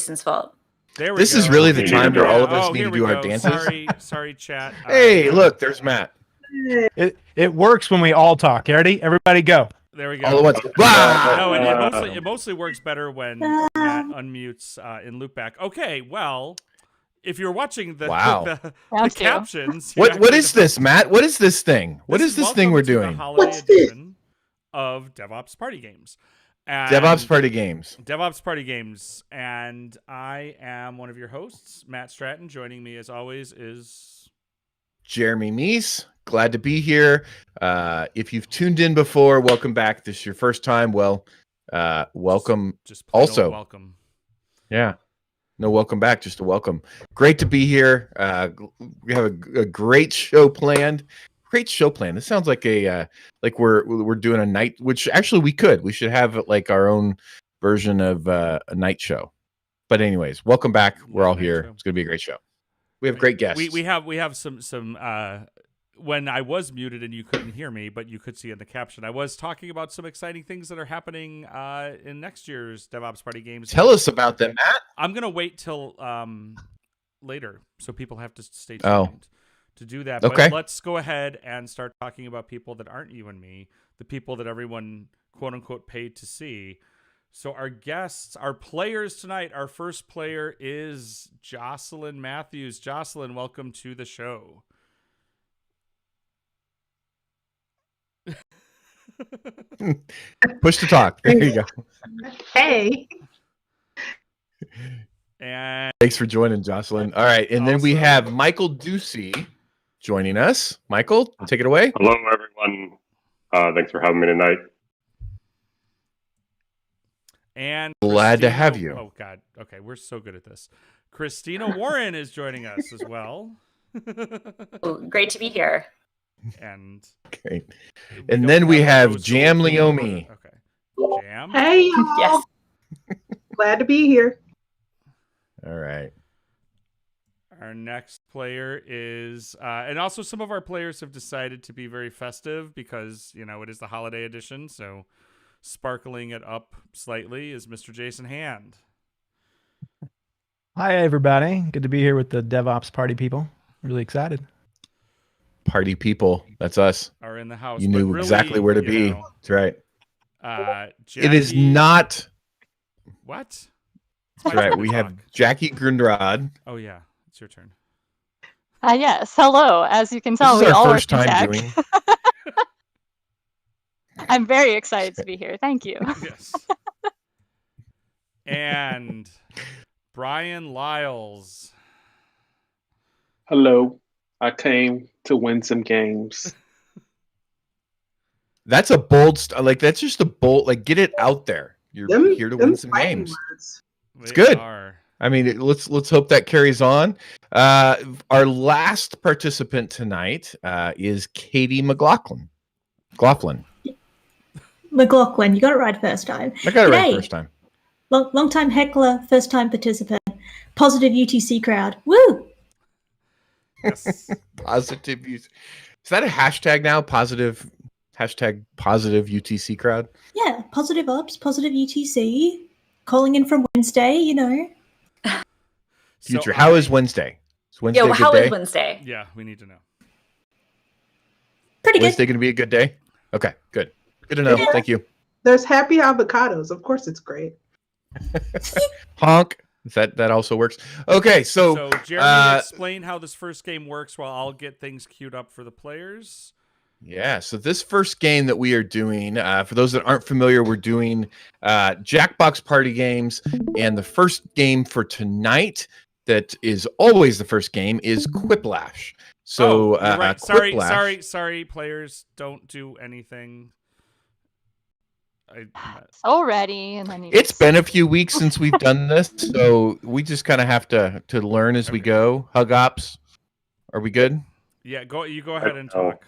Jason's fault. This is really the time where all of us need to do our dances. Sorry, chat. Hey, look, there's Matt. It works when we all talk. Ready? Everybody go. There we go. All at once. No, it mostly works better when Matt unmutes in loopback. Okay, well, if you're watching the captions, what is this, Matt? What is this thing? What is this thing we're doing? The holiday edition of DevOps Party Games. DevOps Party Games. DevOps Party Games, and I am one of your hosts, Matt Stratton. Joining me, as always, is Jeremy Meese. Glad to be here. If you've tuned in before, welcome back. If this is your first time, well, welcome. Just also, welcome. Yeah. No, welcome back. Just a welcome. Great to be here. We have a great show planned. Great show plan. This sounds like like we're doing a night, which actually we could. We should have like our own version of a night show. But anyways, welcome back. We're all here. It's gonna be a great show. We have great guests. We have some. When I was muted and you couldn't hear me, but you could see in the caption, I was talking about some exciting things that are happening in next year's DevOps Party Games. Tell us about them, Matt. I'm gonna wait till later, so people have to stay tuned. To do that. Okay. But let's go ahead and start talking about people that aren't you and me, the people that everyone, quote unquote, paid to see. So our guests, our players tonight, our first player is Jocelyn Matthews. Jocelyn, welcome to the show. Push to talk. There you go. Hey. And thanks for joining, Jocelyn. All right. And then we have Michael Ducy joining us. Michael, take it away. Hello, everyone. Thanks for having me tonight. And glad to have you. Oh, God. Okay, we're so good at this. Christina Warren is joining us as well. Great to be here. And great. And then we have Jam Leomi. Okay. Jam? Hey, y'all. Yes. Glad to be here. All right. Our next player is, and also some of our players have decided to be very festive because, you know, it is the holiday edition. So sparkling it up slightly is Mr. Jason Hand. Hi, everybody. Good to be here with the DevOps Party people. Really excited. Party people. That's us. Are in the house. You knew really, exactly where to be. Know, that's right. Jacquie, it is not. What? That's right. We have Jacquie Grindrod. Oh, yeah. It's your turn. Yes. Hello. As you can tell, this we is our all first work in time tech. doing. I'm very excited to be here. Thank you. Yes. And Bryan Liles. Hello. I came to win some games. That's a bold that's just a bold, like, get it out there. You're here to win some games. It's good. I mean, let's hope that carries on. Our last participant tonight is Katie McLaughlin. McLaughlin, you got it right first time. I got it right first time. Long time heckler, first time participant. Positive UTC crowd. Woo! Yes. Positive. Is that a hashtag now? Positive UTC crowd. Yeah, positive ops, positive UTC. Calling in from Wednesday, you know. Future. So how is Wednesday? Is Wednesday a good how day? is Wednesday? Yeah, we need to know. Pretty good. Wednesday going to be a good day? Okay, good. Good to know. Yeah. Thank you. There's happy avocados. Of course it's great. Honk. That also works. Okay, so Jeremy, explain how this first game works while I'll get things queued up for the players. Yeah, so this first game that we are doing, for those that aren't familiar, we're doing Jackbox Party Games, and the first game for tonight that is always the first game is Quiplash. So, right. Sorry, players, don't do anything. So ready, and then it's been a few weeks since we've done this, so we just kind of have to learn as we go. Hug ops, are we good? Yeah, you go ahead and talk.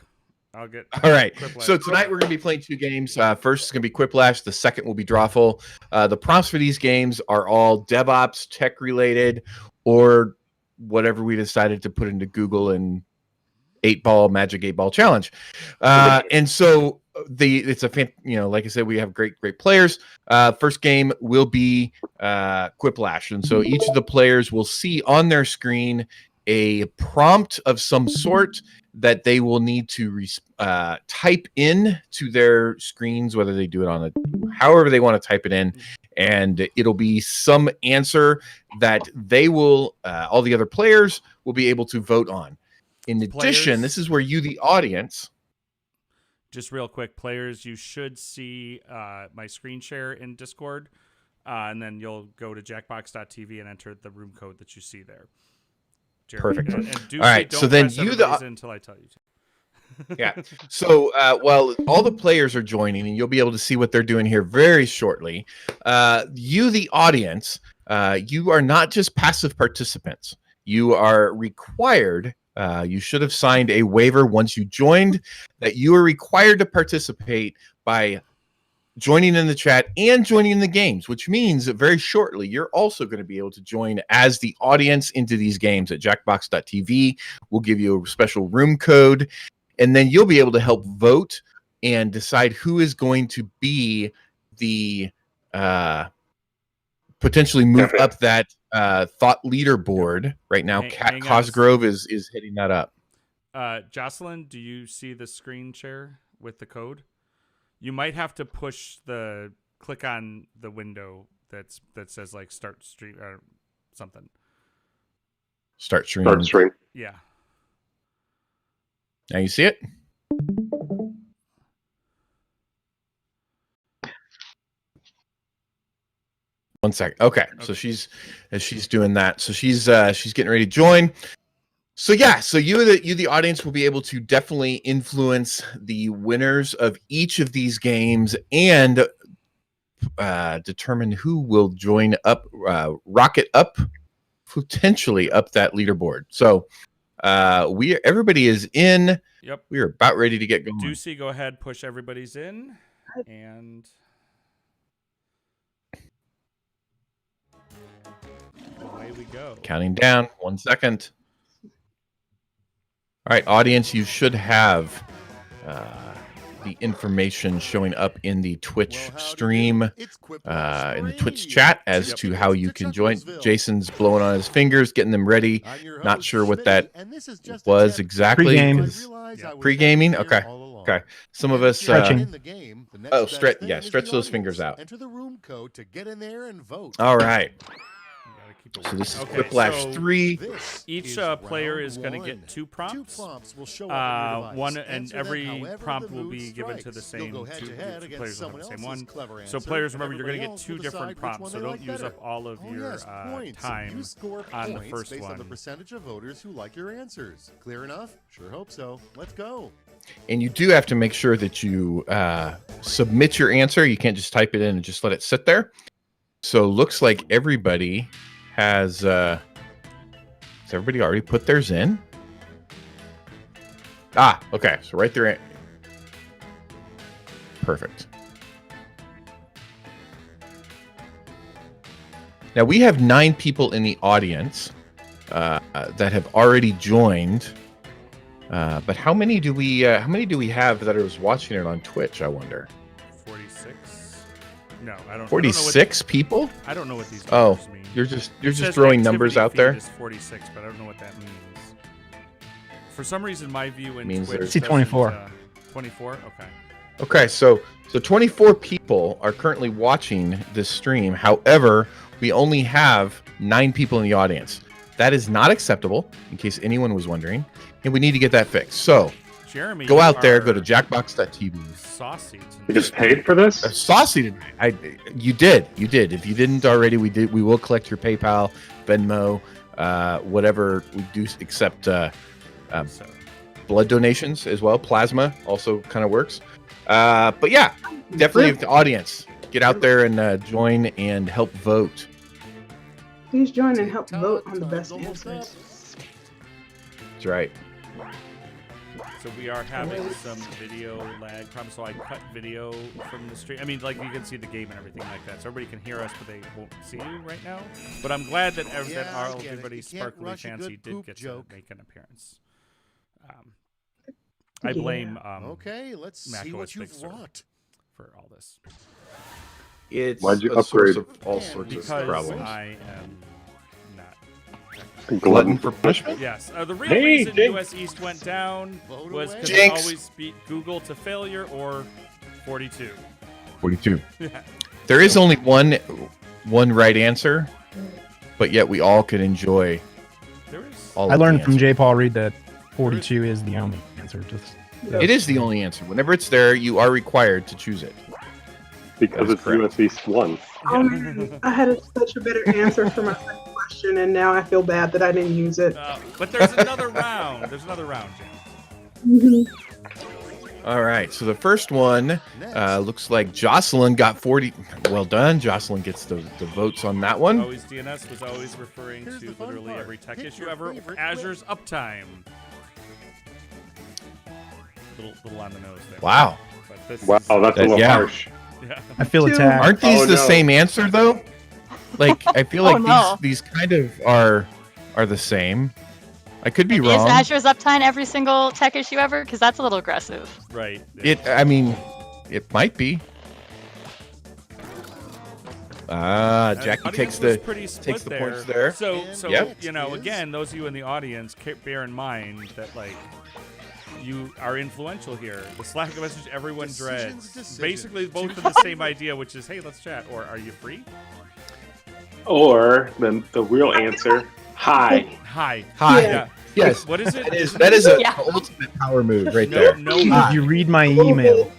I'll get all right. Quiplash. So tonight we're going to be playing two games. First is going to be Quiplash. The second will be Drawful. The prompts for these games are all DevOps, tech related, or whatever we decided to put into Google and magic 8 ball challenge. And so it's like I said, we have great players. First game will be Quiplash, and so each of the players will see on their screen a prompt of some sort that they will need to type in to their screens, whether they do it however they want to type it in, and it'll be some answer that they will all the other players will be able to vote on. In addition, this is where you, the audience. Just real quick, players, you should see my screen share in Discord, and then you'll go to jackbox.tv and enter the room code that you see there. Jeremy. Perfect. And Ducy, all right, so then you, until I tell you to. Yeah. So while all the players are joining, and you'll be able to see what they're doing here very shortly, you, the audience, you are not just passive participants. You are required. You should have signed a waiver once you joined that you are required to participate by joining in the chat and joining in the games, which means that very shortly you're also going to be able to join as the audience into these games at jackbox.tv. We'll give you a special room code, and then you'll be able to help vote and decide who is going to be the potentially move up that thought leaderboard. Right now, Cat Cosgrove is hitting that up. Jocelyn, do you see the screen share with the code? You might have to click on the window that says like start stream or something. Start stream. Start stream. Yeah. Now you see it? One second. Okay. So she's doing that. So she's getting ready to join. So yeah, so you the audience will be able to definitely influence the winners of each of these games and determine who will join up, rocket up, potentially up that leaderboard. So everybody is in. Yep. We are about ready to get going. Ducy, go ahead, push everybody's in, and away we go. Counting down. 1 second. All right, audience, you should have the information showing up in the Twitch stream, in the Twitch chat as to how you can join. Jason's blowing on his fingers, getting them ready. Not sure what that was exactly. Pre-gaming? Okay. Okay. Some of us stretching. Stretch those fingers out. Enter the room code to get in there and vote. All right. So this is Quiplash 3. Each player is going to get 2 prompts. 2 prompts will show up on your device. And every prompt will be given to the same two players. Will have the same one. So players, remember, you're going to get 2 different prompts. So don't use up all of your time on the first based one. on the percentage of voters who like your answers. Clear enough? Sure hope so. Let's go. And you do have to make sure that you submit your answer. You can't just type it in and just let it sit there. So looks like everybody has everybody already put theirs in? Okay. So right there. Perfect. Now we have 9 people in the audience that have already joined. But how many do we have that are watching it on Twitch, I wonder? 46. No, I don't. 46 people? I don't know what these numbers mean. You're just throwing numbers out there. Is 46, but I don't know what that means. For some reason, my view in means Twitch see 24. 24. Okay. Okay, so 24 people are currently watching this stream. However, we only have 9 people in the audience. That is not acceptable, in case anyone was wondering, and we need to get that fixed. So, Jeremy, go out there, go to jackbox.tv. Saucy. You just paid for this? Saucy tonight. You did. If you didn't already, we did. We will collect your PayPal, Venmo, whatever we do, except blood donations as well. Plasma also kind of works. But yeah, definitely the audience, get out there and join and help vote. Please join and help vote on the best answers. That's right. So we are having some video lag problems. So I cut video from the stream. I mean, like you can see the game and everything like that. So everybody can hear us, but they won't see you right now. But I'm glad that everybody Sparkly Fancy did get to make an appearance. I blame Okay, let's see Mac what OS Big you've Sur wrought. for all this. It's Why'd you a source upgrade? of all sorts of Because problems. I am not. Glutton for punishment? Yes. The real Hey, reason Jinx. US East went down Vote was away. because it Jinx. always beat Google to failure or 42. 42. There is only one right answer, but yet we all could enjoy There is. all I of the learned from answers. J. Paul Reed that 42 is the only answer. Just It is the only answer. Whenever it's there, you are required to choose it. Because That is it's correct. US East 1. Oh, man, I had such a better answer for my second question, and now I feel bad that I didn't use it. But there's another round. There's another round, Jim. Mhm. All right. So the first one looks like Jocelyn got 40. Well done. Jocelyn gets the votes on that one. Always DNS was always referring Here's to the fun literally part. every tech Pick issue your ever. favorite Azure's uptime. Little on the nose there. Wow. But this Wow, is, that's a little yeah. harsh. yeah. I feel Two. attacked. Aren't these Oh, the no. same answer though? Like I feel Oh, like no. these kind of are the same. I could be Is wrong. Azure's uptime every single tech issue ever? Because that's a little aggressive. Right. Yeah. I mean, it might be. Jackie Audience takes was the pretty split takes the points there. So Yep. you know, Is- again, those of you in the audience, bear in mind that like you are influential here. The Slack message everyone Decisions, dreads. Basically, both decisions. of the same idea, which is, hey, let's chat, or are you free? Or the real answer, hi. Hi. Hi. Yeah. Yes. What is it? That is a Yeah. ultimate power move right No, there. no. Did you read my email?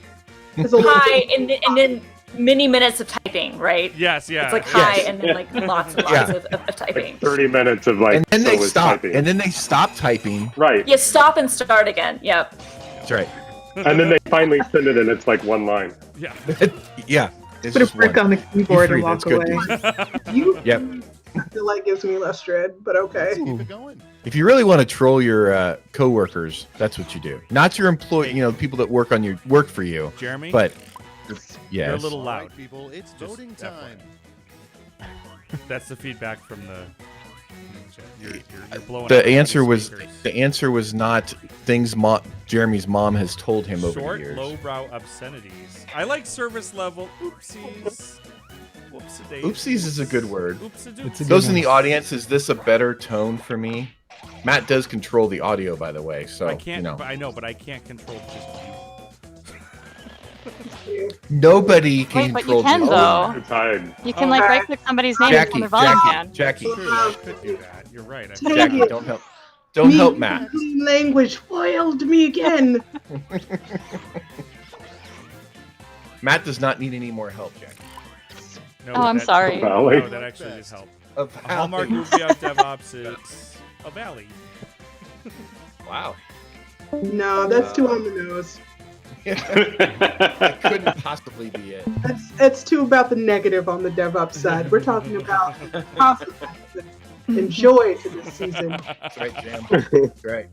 It's a little Hi, and then many minutes of typing, right? Yes, yeah. It's like hi, Yes. and then like lots and lots Yeah. of typing. Like 30 minutes of like, And then so they is stop. typing. And then they stop typing. Right. You stop and start again. Yep. That's right. And then they finally send it and it's like one line. Yeah. Yeah. It's put a just brick one. on the keyboard free, and walk that's good, away. You, Yep. I feel like gives me less dread, but okay. Keep it going. If you really want to troll your coworkers, that's what you do. Not your employee, people that work for you. Jeremy, But you're a yes. little All loud. right, people, it's Just voting FYI. time. That's the feedback from the chat. You're blowing The up answer was speakers. not things Jeremy's mom has told him over the Short, years. lowbrow obscenities. I like service level oopsies. Whoopsie. Oopsies is a good word. It's a Oopsie. good Those in one. the audience, is this a better tone for me? Matt does control the audio, by the way, so I can't. you know. I know, but I can't control just Nobody can Wait, but control you can, the though. audio. It's hide. You can Oh, like okay. right click somebody's name and turn their volume down. Jackie, you. True, I could do that. You're right. Jackie, don't help. Don't help Matt. Clean language foiled me again. Matt does not need any more help, Jackie. No, Oh, I'm that- sorry. Valley. No, that actually did help. A A hallmark movie of DevOps is a valley. Wow. No, that's too on the nose. That couldn't possibly be it. It's too about the negative on the DevOps side. We're talking about positive and joy to this season. That's right, Jam. That's right.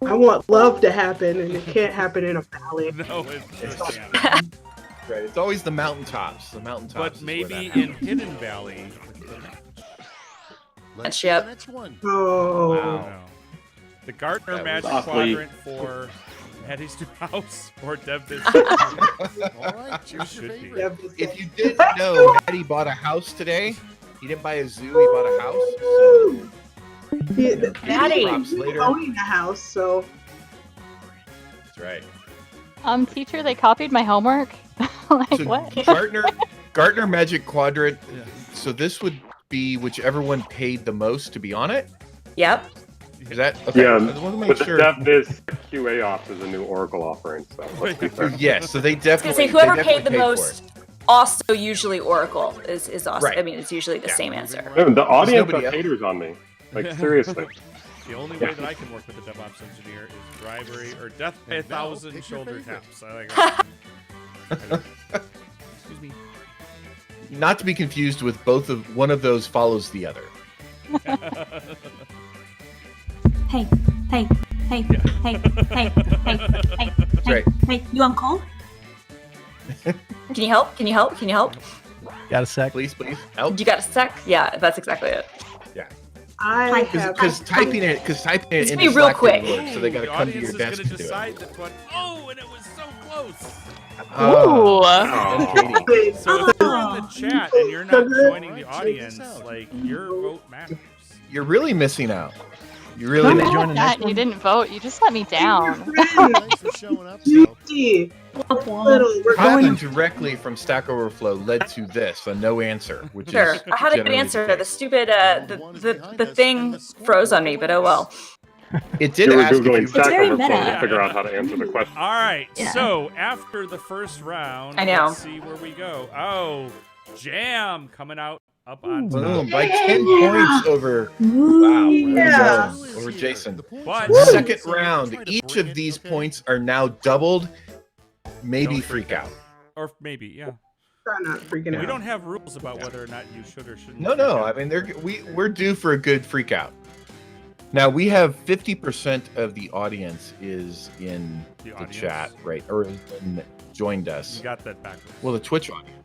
I want love to happen, and it can't happen in a valley. No, it's can't. That's right. It's always the mountaintops. The mountaintops. But is where maybe that in happens. Hidden Valley. Let's That's see yep. the next one. Oh, Wow. No. The Gartner That Magic was awfully- Quadrant for Eddie's new house or DevBiz. All right, choose your Should be. favorite. If you didn't know, Hattie bought a house today. He didn't buy a zoo. He bought a house. So Maddie. props later. owning a house, so That's right. Teacher, they copied my homework. Like So what? Gartner Magic Quadrant. So this would be whichever one paid the most to be on it. Yep. Is that okay? Yeah, I just want to but make the sure. DevBiz QA ops is a new Oracle offering. So let's be fair. Yes, so they I was definitely. gonna say whoever they paid the definitely most, also usually Oracle is awesome. Right. I mean, it's usually the Yeah. same answer. No, the audience nobody are else. haters on me. Like seriously. The only way that I can work with a DevOps engineer is bribery or death by And now, 1,000 pick your shoulder favorite. taps. I like that. Excuse me. Not to be confused with one of those follows the other. Hey, hey, hey, Yeah. hey, hey, hey, hey, hey, right. hey, you on call? Can you help? Can you help? Can you help? Got a sec? Please help. You got a sec? Yeah, that's exactly it. I have Because typing it It's into be real Slack quick. didn't work, so they got to The come to audience your is desk gonna to do decide it. that's what. Oh, and it was so close. Oh, Oh. Katie. So if you're in the chat and you're not joining the Alright, check audience, this out. like your vote matters. you're really missing out. You really They missing join the next Matt, you one? didn't vote. You just let me down. Thanks for showing up. So. Juicy. Womp womp. Little, we're Copying going directly from Stack Overflow led to this, a no answer, which Sure. is I had a good generally answer. the The case. stupid the thing froze on me, but oh well. It did You were ask if Googling you Stack very Overflow meta. to figure out how to answer the question. All right. Yeah. So after the first round, I know. let's see where we go. Oh, Jam coming out up on top. boom by 10 points over. Ooh. Wow, Yeah. over Jason. But- Second round, each of these points are now doubled. Maybe Don't freak out. Or maybe, yeah. try not freaking We out. don't have rules about whether or not you should or shouldn't. No, freak no. out. I mean, we're due for a good freak out. Now we have 50% of the audience is in the audience. chat, right? Or joined You us. got that backwards. Well, the Twitch audience.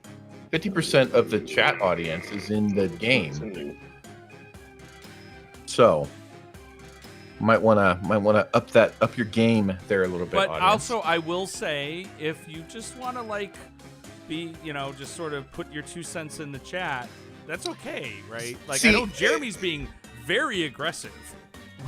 50% of the chat audience is in the game. So might wanna up your game there a little bit. But audience. also, I will say, if you just want to like be, just sort of put your 2 cents in the chat, that's okay, right? Like See, I know Jeremy's being very aggressive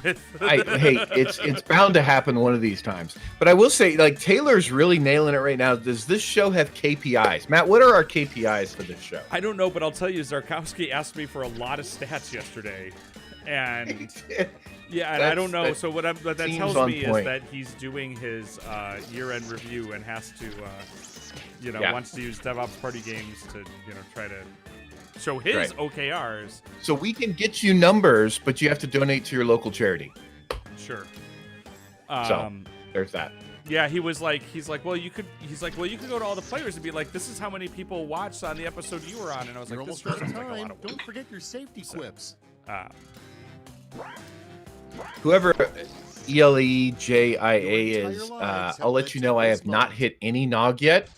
with. hey, it's bound to happen one of these times. But I will say, like, Taylor's really nailing it right now. Does this show have KPIs? Matt, what are our KPIs for this show? I don't know, but I'll tell you, Zarkowski asked me for a lot of stats yesterday, and yeah, and I don't know. So what that seems tells on me is point. that he's doing his year-end review and has to, Yeah. wants to use DevOps party games to, try to show his Right. OKRs. So we can get you numbers, but you have to donate to your local charity. Sure. So there's that. Yeah, he's like, well, you could go to all the players and be like, this is how many people watched on the episode you were on, and I was You're like, this almost out sounds of like a lot time. of work. Don't forget your safety quips. Whoever ELEJIA is, I'll let you know I have not hit any nog yet.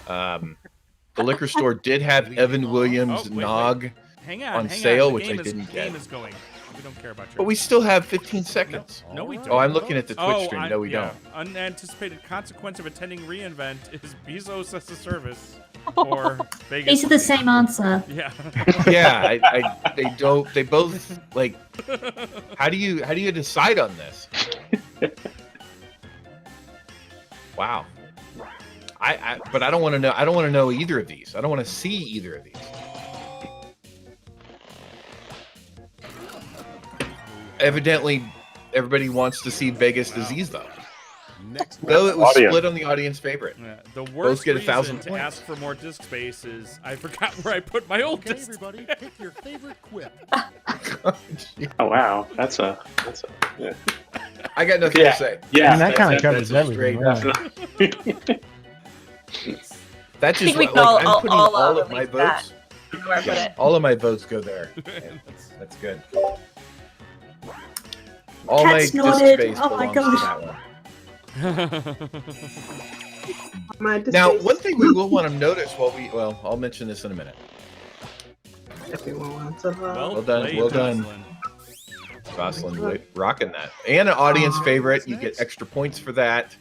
The liquor store did have Evan Williams Oh, wait. nog, Hang on hang sale, The which I game didn't The get. game is going. We don't care about your. but we still have 15 seconds. No, we don't. Oh, I'm looking at the Twitch stream. No, we yeah. don't. Unanticipated consequence of attending reInvent is Bezos as a service or Vegas. These are the same answer. Yeah. Yeah, they don't. They both like. How do you decide on this? Wow. But I don't want to know. I don't want to know either of these. I don't want to see either of these. Evidently, everybody wants to see Vegas disease though. Next Though it was Audience. split on the audience favorite. Yeah, the worst get reason 1,000 to points. ask for more disk space is I forgot where I put my old Okay, disk. everybody, pick your favorite quip. Oh wow, that's a yeah. I got nothing Yeah. to say. Yeah, And that kind of that's covers a everything. straight- Right? That's I just think we what, can like, all- I'm putting all, all of my release that. votes. Where I put Yeah, it. all of my votes go there. Yeah, that's good. All my Cat disk snorted. space Oh my belongs to gosh. that one. My Now, disgrace. one thing we will want to notice I'll mention this in a minute. Everyone wants a vote. Well done, played, well done. Jocelyn. Jocelyn, rocking that. And an audience favorite. You get extra points for that.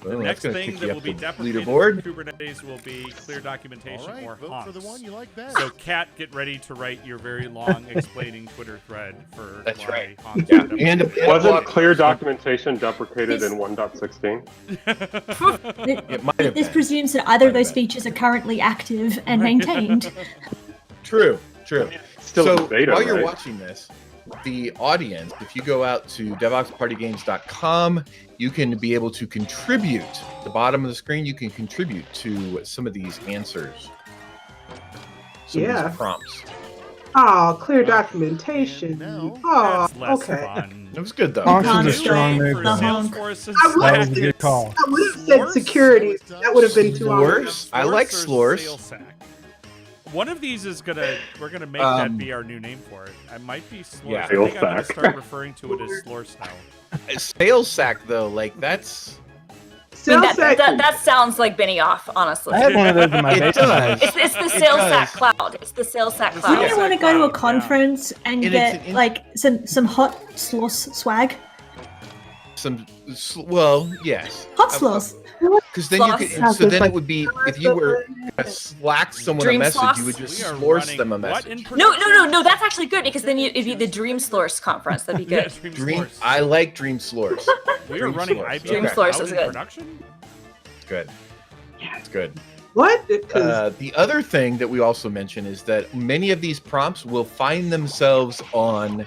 The Boom, next that's gonna thing kick that you will up be the deprecated leaderboard. from Kubernetes will be clear documentation All right, or vote honks. for the one you like best. So, Kat, get ready to write your very long explaining Twitter thread for That's why right. honks Yeah, are deprecated. and a Wasn't blog. clear documentation deprecated This- in 1.16? It might have This been. presumes that either of those Might have been. features are currently active and maintained. True. Still So in beta, while you're right? watching this, the audience, if you go out to DevOpsPartyGames.com, you can be able to contribute. At the bottom of the screen, you can contribute to some of these answers. Some of Yeah. these prompts. Oh, clear documentation. Now- Oh, That's less okay. fun. It was good though. Honks is a New strong name move. for though. Salesforce's I would That have was a good call. I would have said Slurs? security. That would have been too Slurs? obvious. I like Slurs or Slurs. Salesack? One of these is we're gonna make that be our new name for it. I might be Slurs. Yeah. I think I'm gonna Salesack. start referring to it as Slurs now. Sales sack though, like that's Sales sack. that sounds like Benioff, honestly. I had one of those in my It basement. does. It's the sales does. sack cloud. It's the sales sack Wouldn't cloud. you want to go to a Cloud, yeah. conference and And get it's an- like some hot sloss swag? Well, yes. Hot sloss. Because then you could. Sloss. So then it would be if you were gonna slack someone Dream a message, sloss? you would just We are slorse running them a what in message. No. That's actually good because then it'd be the Dream Slurs conference. That'd be Yeah, good. Dream. I like Dream slurs. We are Dream running Slurs. IBM Dream Okay. Slurs Cloud is in good. production. It's good. It's good. What? 'Cause The other thing that we also mention is that many of these prompts will find themselves on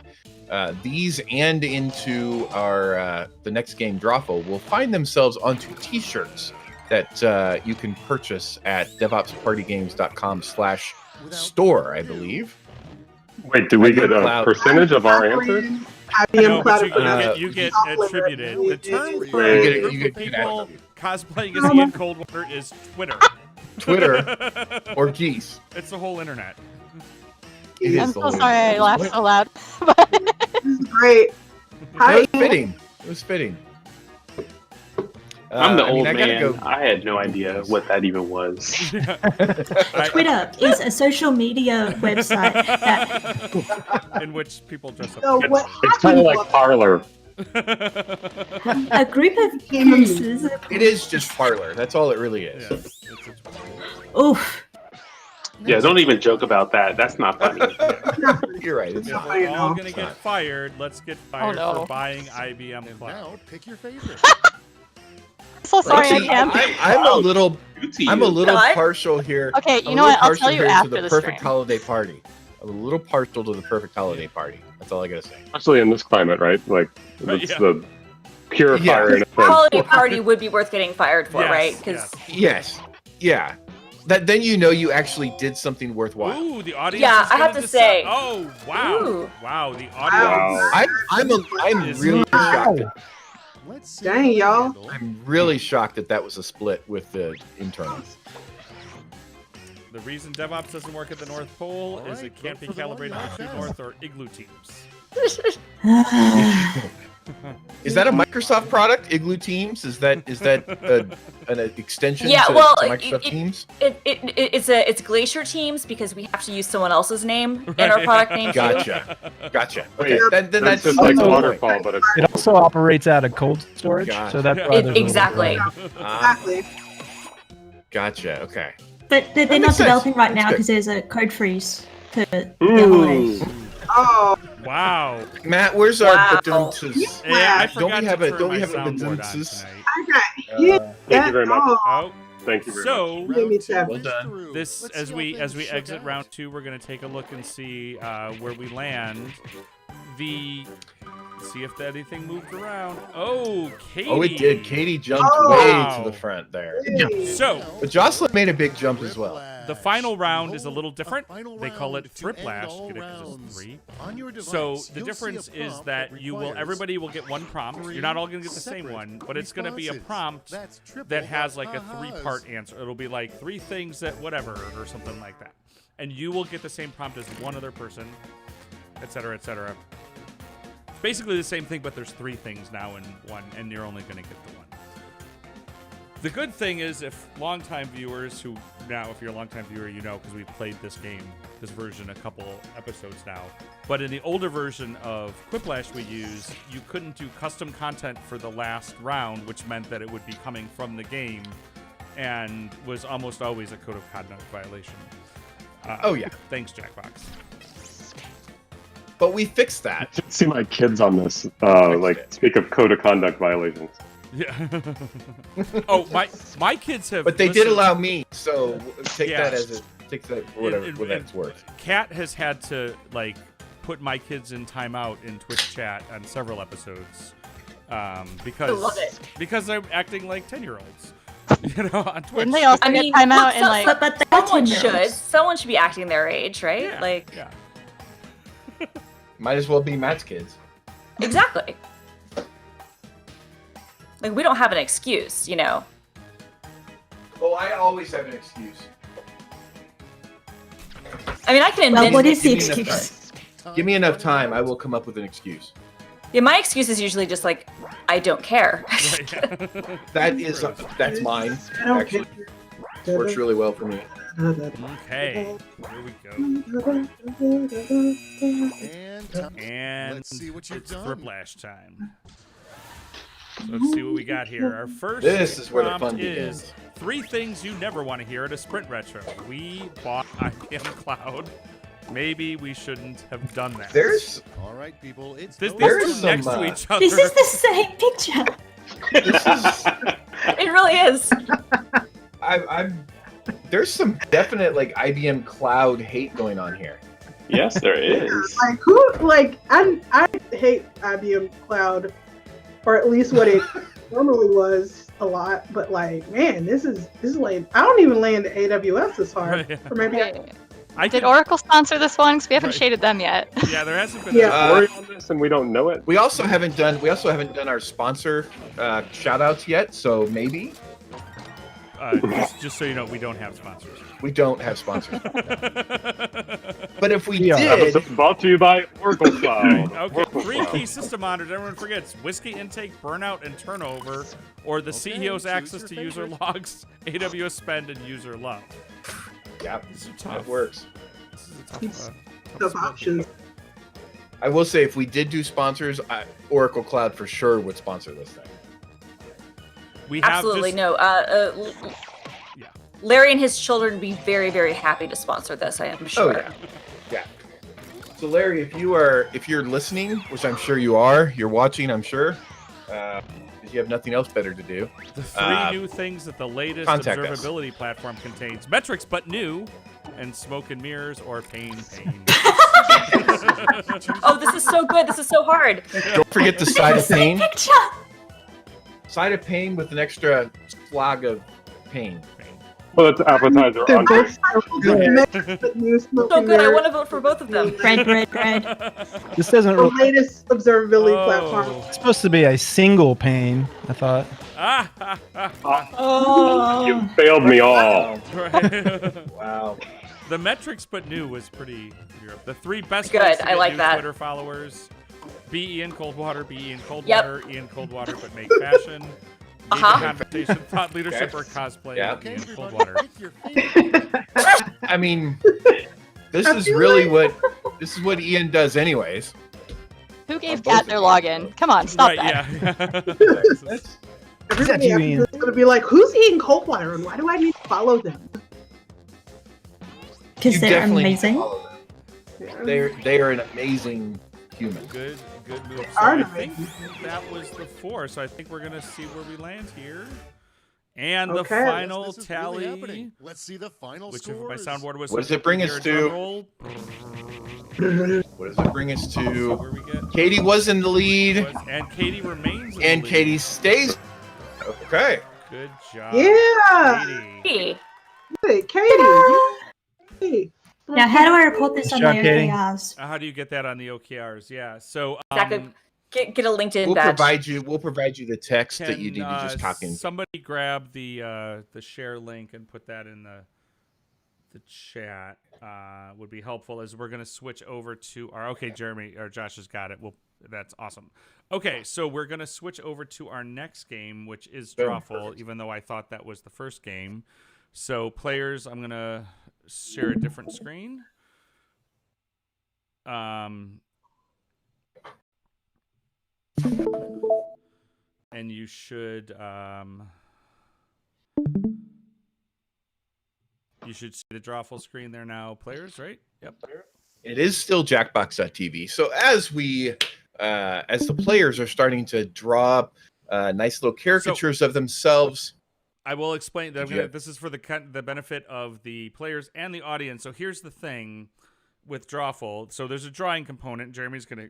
these and into our the next game, Drawful, will find themselves onto T-shirts that you can purchase at DevOpsPartyGames.com/store, I believe. Wait, do we get a Cloud. percentage of our answers? IBM No, but Cloud. you get Software. attributed. The term for You a get- group you of get people attributed. cosplaying as Ian Coldwater is Twitter. Twitter or geese. It's the whole internet. It I'm is the so whole sorry I internet. laughed so loud. This is great. Hi, It was fitting. It was fitting. I'm the I mean, old I gotta man. go- I had no idea what that even was. Twitter is a social media website that In which people dress up. So what It's kind of happened like Parlor. a group of users. It is just Parlor. That's all it really is. Yeah, it's Oof. Yeah, don't even joke about that. That's not funny. You're right. It's If not. we're all know. gonna get fired, let's get fired no. for buying IBM And Cloud. now, pick your favorite. So sorry Actually, I can't. I'm a little. I'm a little What? partial here. Okay, I'm you a know little what? I'll partial tell you here after to the the perfect stream. holiday party. I'm a little partial to the perfect holiday party. That's all I gotta say. Especially in this climate, right? Like, Right, it's yeah. the purifier Yeah. in a sense. Holiday party would be worth getting fired for, Yes, right? Because Yes. Yeah. That then you know you actually did something worthwhile. Ooh, the audience. Yeah, is I have gonna to decide- say- Oh wow, Ooh. wow, the Wow. audience. I'm Is- really shocked. Let's see Dang, how they y'all. handle. I'm really shocked that that was a split with the internals. The reason DevOps doesn't work at the North Pole All is right, it can't be vote for the one calibrated that with True says. North or Igloo teams. Is that a Microsoft product? Igloo Teams? Is that an extension Yeah, to, well, to Microsoft it- Teams? it's Glacier Teams because we have to use someone else's name in our product name too. Gotcha. Okay, then That's that's just like the point. waterfall, but it's It also operates out of cold storage, Gotcha. so that's why there's a little Exactly. Ah, Exactly. gotcha. Okay. But they're That not makes sense. developing right That's now good. because there's a code freeze for the Ooh. holidays. Oh, Wow. Matt, where's Wow. our badunces? Yeah, I Don't forgot we have to a turn don't we my have a soundboard on badunces? tonight. I got hit. Thank you very much. Oh, Oh, Thank you very much. so Round Give me two that. Well is done. through. this Let's as see we how as we things shook exit out. round 2, we're gonna take a look and see where we land. See if anything moved around. Oh, Katie. Oh, it did. Katie jumped Oh. way Wow. to the front there. hey. So But Jocelyn made a big jump as well. the final round is a little different. Final They call round it to end Thriplash. all Get it 'cause rounds. it's 3. On your device, So the you'll difference see a is prompt that you will requires everybody will get one prompt. You're not all gonna get the same separate one, but it's gonna be a responses. prompt That's triple that has like a ahas. 3-part answer. It'll be like 3 things that whatever or something like that. And you will get the same prompt as one other person, etc., etc. Basically the same thing, but there's 3 things now in one, and you're only going to get the one. The good thing is, if longtime viewers who now, if you're a longtime viewer, you know because we've played this game, this version, a couple episodes now. But in the older version of Quiplash we use, you couldn't do custom content for the last round, which meant that it would be coming from the game, and was almost always a code of conduct violation. Oh, yeah. Thanks, Jackbox. But we fixed that. I should see my kids on this. Speak of code of conduct violations. Yeah. Oh, my kids have. But they did listened- allow me, so take Yeah. that as take that for whatever And- what and- that's worth. Kat has had to put my kids in timeout in Twitch chat on several episodes because I love it. because they're acting like 10-year-olds, on Twitch. Didn't they also I get mean, timeout in so- like? But they're Someone 10-year-olds. should be acting their age, right? Yeah, Like yeah. Might as well be Matt's kids. exactly. Like we don't have an excuse, you know. Oh, I always have an excuse. I mean, I can Well, invent. what is the Give me enough excuse? Give me enough time, I will come up with an excuse. Yeah, my excuse is usually just like I don't care. That's mine. I don't Actually, works really well for me. Okay, here we go. And Let's see what you've it's done. Thriplash time. So let's see what we got here. Our first This is where the prompt fun begins. is 3 things you never want to hear at a Sprint Retro. We bought IBM Cloud. Maybe we shouldn't have done that. There's All right, people. It's These there's two some, next to each other. This is the same picture. this is It really is. I'm there's some definite like IBM Cloud hate going on here. Yes, there is. Like who? Like I hate IBM Cloud, or at least what it normally was a lot. But like, man, this is like I don't even land AWS this hard. Right. Or maybe I Did could- Oracle sponsor this one? Because we haven't Right. shaded them yet. Yeah, there hasn't been. Yeah. Worry on this, and we don't know it. We also haven't done our sponsor shout outs yet, so maybe Just so you know, we don't have sponsors. we don't have sponsors. But if we Yeah. did, Episode brought to you by Oracle Cloud. Okay, Oracle 3 Cloud. key system monitors. Everyone forgets whiskey intake, burnout, and turnover, or the CEO's choose access your to user favorite. logs, AWS spend, and user love. yeah, These are that tough. works. This is a tough, of split. options. I will say if we did do sponsors, Oracle Cloud for sure would sponsor this thing. We have Absolutely just, no. Yeah. Larry and his children would be very, very happy to sponsor this. I am sure. Oh yeah, yeah. So Larry, if you're listening, which I'm sure you are, you're watching, I'm sure, because you have nothing else better to do. The 3 new things that the latest contact us. observability platform contains: metrics but new, and smoke and mirrors, or pain. Oh, this is so good. This is so hard. Don't forget the side of pain. Picture. Side of pain with an extra slog of pain. Well, that's appetizer They're on both new smoke So and good. I mirrors. want to vote for both of them. Red. This doesn't. The Really, latest observability platform. it's supposed to be a single pane. I thought. Oh. You failed me all. Wow. The metrics but new was pretty Europe. The 3 best Good, ways to I get like new that. Twitter followers: be Ian Coldwater, be Ian Coldwater, Yep. Ian Coldwater, but make fashion. Lead the conversation, thought leadership, or cosplay. Yeah. Okay, Ian everybody, Coldwater. pick your favorite. I mean, this is really what Ian does, anyways. Who gave both Kat of their you. login? Come on, stop Right, that. yeah. Everybody you, after Ian. this is gonna be like, who's eating Coldwater and why do I need to follow them? Because You they're definitely need to amazing. follow them. They are an amazing human. Good move. So Are I they? think that was the 4. So I think we're gonna see where we land here. And the Okay. final This is tally, really happening. Let's see the final which if my scores. soundboard was What does it bring us here, to? drum roll, What does it bring us see to? where we get. Katie was in the lead, And Katie remains. In and the lead. Katie stays. Okay. Good job. Yeah. Katie. Hey, Katie. Now, how do I report this on Good my job, Katie. OKRs? How do you get that on the OKRs? Yeah. So Exactly. Get a LinkedIn We'll badge. provide you the text that you need to just talk in. Somebody grab the share link and put that in the chat. Would be helpful as we're gonna switch over to our Jeremy or Josh has got it. Well, that's awesome. Okay, so we're gonna switch over to our next game, which is Boom. Drawful, even though I thought that was the first game. So players, I'm gonna share a different screen. And you should see the Drawful screen there now, players, right? Yep. It is still Jackbox.tv. So as the players are starting to draw nice little caricatures of themselves. I will explain that. Yeah. This is for the benefit of the players and the audience. So here's the thing with Drawful. So there's a drawing component. Jeremy's going to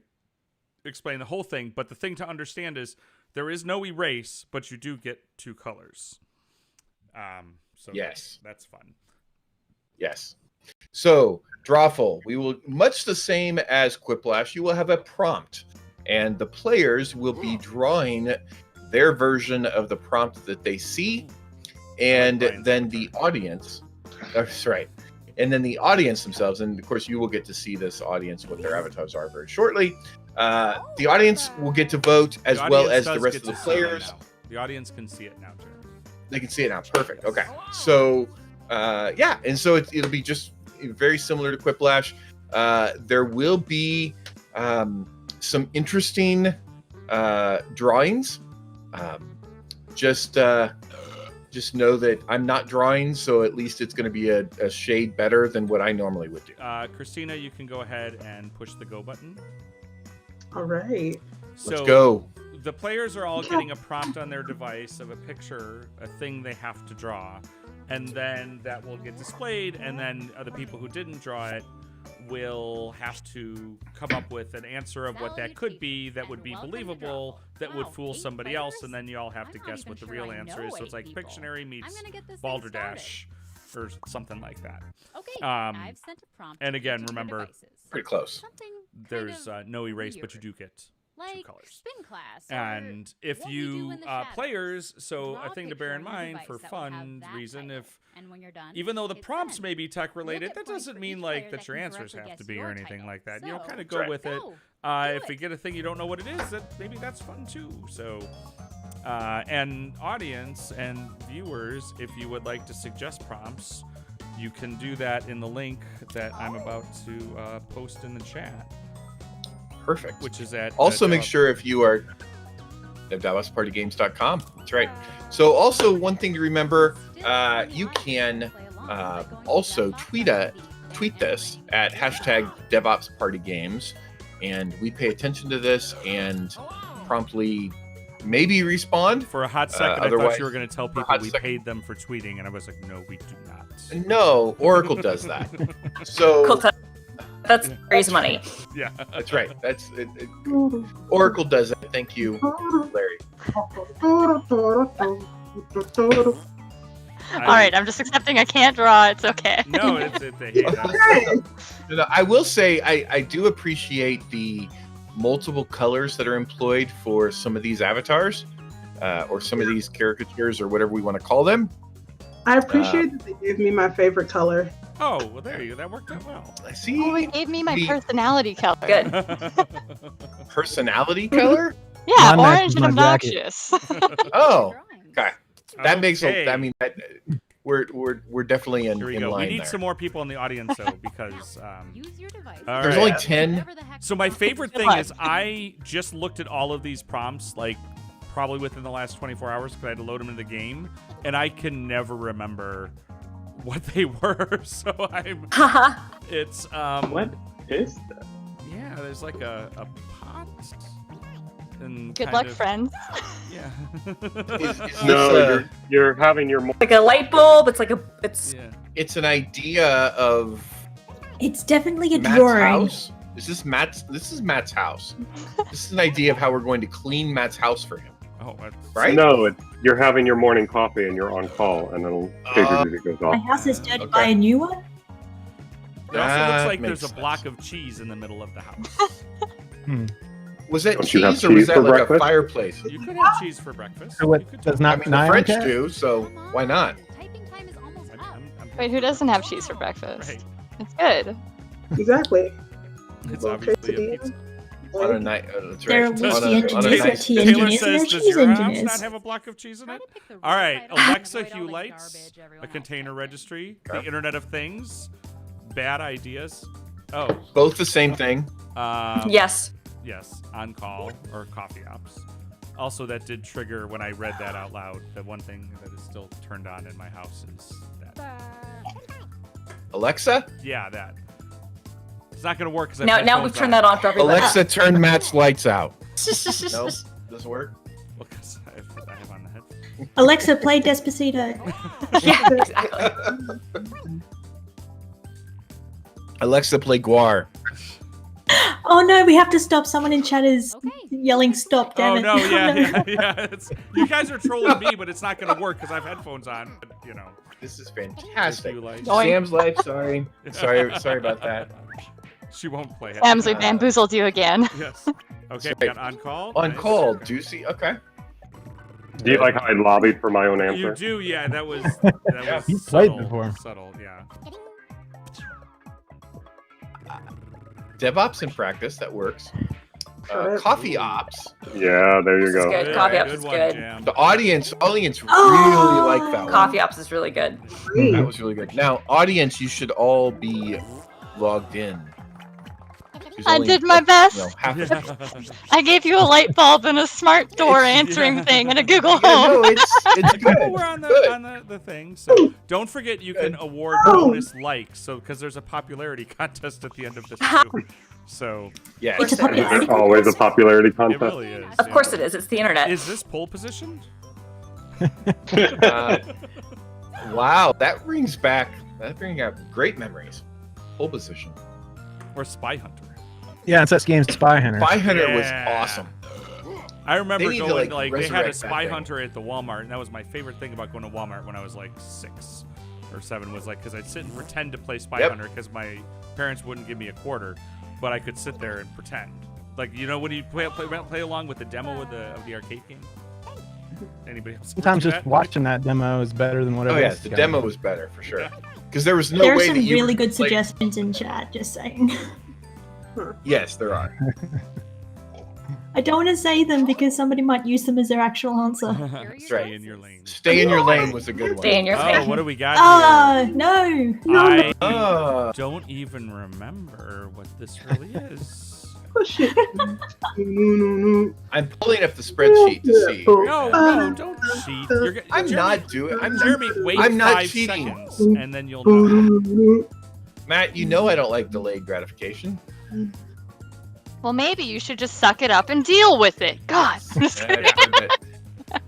explain the whole thing. But the thing to understand is there is no erase, but you do get 2 colors. So Yes. that's fun. Yes. So Drawful, we will much the same as Quiplash. You will have a prompt, and the players will be drawing their version of the prompt that they see, and then the audience. That's right. And then the audience themselves, and of course you will get to see this audience, what their avatars are very shortly. The audience will get to vote as well as the rest of the players. The audience can see it now, Jeremy. They can see it now. Perfect. Okay. So, yeah, and so it'll be just very similar to Quiplash. There will be some interesting drawings. Just know that I'm not drawing, so at least it's going to be a shade better than what I normally would do. Christina, you can go ahead and push the go button. All right. Let's go. The players are all getting a prompt on their device of a picture, a thing they have to draw, and then that will get displayed, and then the people who didn't draw it will have to come up with an answer of what that could be that would be believable, that would fool somebody else, and then you all have to guess what the real answer is. So it's like Pictionary meets Balderdash or something like that. Okay, I've sent a prompt. And again, remember, pretty close. There's no erase, but you do get like 2 colors. spin class. And if you players, so a thing to bear in mind for fun reason, if and when you're done, even though the prompts may be tech related, that doesn't mean like that your answers have to be or anything like that. You know, kind of go with it. If you get a thing you don't know what it is, maybe that's fun too. So, and audience and viewers, if you would like to suggest prompts, you can do that in the link that I'm about to post in the chat. Perfect. Which is at also make sure if you are DevOpsPartyGames.com. That's right. So also one thing to remember, you can also tweet this at #DevOpsPartyGames, and we pay attention to this and promptly maybe respond. For a hot second, I thought you were going to tell people we paid them for tweeting, and I was like, no, we do not. No, Oracle does that. So that's raise money. Yeah, that's right. That's it. Oracle does that. Thank you, Larry. All right, I'm just accepting I can't draw. It's okay. No, it's No, I will say I do appreciate the multiple colors that are employed for some of these avatars, or some of these caricatures, or whatever we want to call them. I appreciate that they gave me my favorite color. Oh, well, there you go. That worked out well. I see. Oh, it gave me my personality color. Good. Personality color? Yeah, Mine orange matches and my jacket. obnoxious. Oh, okay. That makes Okay. I mean, that, we're definitely in Here we in go. line We need there. some more people in the audience, though, because There's only 10. So my favorite thing is I just looked at all of these prompts, like probably within the last 24 hours, because I had to load them into the game, and I can never remember what they were. So it's What is that? Yeah, there's like a pot. And Good kind luck, of- friends. Yeah. No, you're having your Like a light bulb. It's like It's an idea of It's definitely a Matt's drawing. house. This is Matt's house. This is an idea of how we're going to clean Matt's house for him. Oh, right? No, you're having your morning coffee and you're on call, and then pager goes My off. house is dirty by a new one. It also looks That like makes there's a block of cheese in the middle of the house. Was that Don't you have cheese or was cheese that for like breakfast? a fireplace? You could have cheese for breakfast. So what, You could does do- not I mean, the Nyan French care? do, so why not? Wait, who doesn't have cheese for breakfast? Right. It's good. Exactly. It's obviously a pizza. On a night, that's There right. are On whiskey a engineers, nice tea day. Taylor engineers, and there says, are does cheese your house engineers. not have a block of cheese in it? All right, Alexa, Hue Lights, a container registry, the Internet of Things, bad ideas. Oh, Both the same thing. yes. Yes, on call or coffee ops. Also, that did trigger when I read that out loud. The one thing that is still turned on in my house is that. Alexa? Yeah, that. It's not going to work because Now we've turned that on for everybody. Alexa, turn Matt's lights out. No, doesn't work. Well, 'cause I have on the head. Alexa, play Despacito. Yeah, exactly. Alexa, play Guar. Oh no, we have to stop. Someone in chat is yelling stop, damn Oh it. no, yeah. You guys are trolling me, but it's not going to work because I have headphones on. But, you know, This is fantastic. Hue Lights. Sam's life, sorry about that. She won't play it. Sam's, we bamboozled you again. Yes. Okay, Sorry. we got on call. On Nice. call, Ducy. Okay. Do you like how I lobbied for my own answer? You do, yeah. That was You played subtle, before. Subtle, yeah. DevOps in practice, that works. Coffee Ops. Yeah, there you This is go. good. Coffee Ops Good is one, good. Jam. The audience really like that one. Coffee Ops is really good. That was really good. Now, audience, you should all be logged in. There's I only, did my best. half of I gave you a light bulb and a smart door answering thing and a Google Yeah, no, Home. it's good. Oh, we're on the thing. So don't forget you can award bonus likes. So because there's a popularity contest at the end of this too. So Yeah, It's a puppy. There's always a popularity it contest. really is. Of course it is. It's the internet. Is this pole positioned? Wow, that brings back great memories. Pole position. Or Spy Hunter? Yeah, it's that game's Spy Hunter. Spy Hunter was Yeah. awesome. I remember They need to, going like, they had a resurrect that Spy thing. Hunter at the Walmart, and that was my favorite thing about going to Walmart when I was like 6 or 7. Was like because I'd sit and pretend to play Spy Yep. Hunter because my parents wouldn't give me a quarter, but I could sit there and pretend. Like when you play along with the demo of the arcade game. Anybody else? Sometimes do just that? watching that demo is better than whatever. Oh yeah, else the is demo going was better for sure. Because there was no There are way some that you really were, good like- suggestions in chat, just saying. Yes, there are. I don't want to say them because somebody might use them as their actual answer. Stay in your lane. Stay in your lane was a good one. Stay in your Oh, lane. what do we got here? No. I don't even remember what this really is. I'm pulling up the spreadsheet to see. No, don't cheat. I'm not doing. Jeremy, wait I'm not 5 cheating. seconds, and then you'll know. Matt, you know I don't like delayed gratification. Well, maybe you should just suck it up and deal with it. God.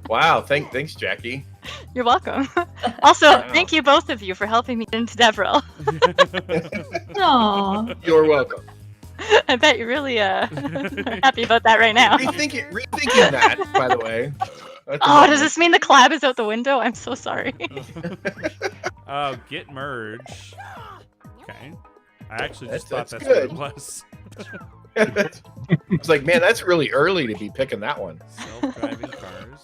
Wow, thanks, Jackie. You're welcome. Also, thank you both of you for helping me get into DevRel. Aww. You're welcome. I bet you're really happy about that right now. Rethinking that, by the way. Oh, does this mean the collab is out the window? I'm so sorry. Git merge. Okay. I actually just That's thought that's good. what it was. It's like, man, that's really early to be picking that one. Self-driving cars.